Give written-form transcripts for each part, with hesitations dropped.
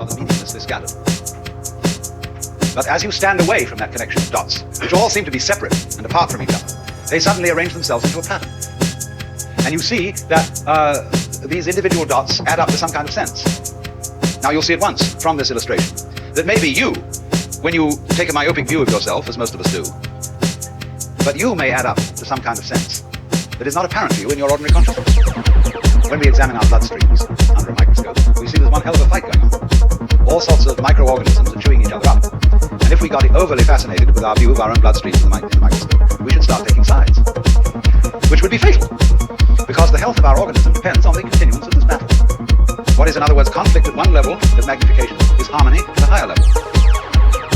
rather meaninglessly scattered. But as you stand away from that connection of dots, which all seem to be separate and apart from each other, they suddenly arrange themselves into a pattern. And you see that these individual dots add up to some kind of sense. Now you'll see at once from this illustration that maybe you, when you take a myopic view of yourself, as most of us do, but you may add up to some kind of sense that is not apparent to you in your ordinary consciousness. When we examine our bloodstreams under a microscope, we see there's one hell of a fight going on. All sorts of microorganisms are chewing each other up. And if we got overly fascinated with our view of our own bloodstreams in the microscope, we should start taking sides, which would be fatal, because the health of our organism depends on the continuance of this battle. What is, in other words, conflict at one level of magnification is harmony at a higher level.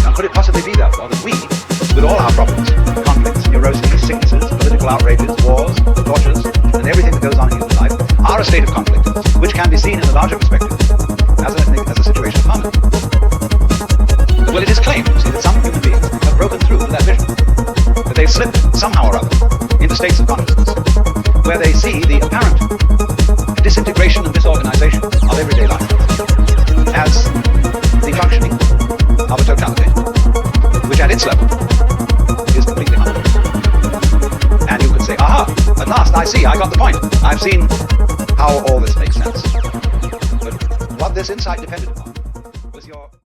Now, could it possibly be, therefore, that we, with all our problems, conflicts, neuroses, sicknesses, political outrages, wars, tortures, and everything that goes on in human life, are a state of conflict, which can be seen in the larger perspective as a situation of harmony? Well, it is claimed, you see, that some human beings have broken through to that vision, that they've slipped somehow or other into states of consciousness where they see the apparent disintegration and disorganization of everyday life as the functioning of a totality, which at its level is completely harmonious. And you could say, aha, at last I see, I got the point. I've seen how all this makes sense. But what this insight depended upon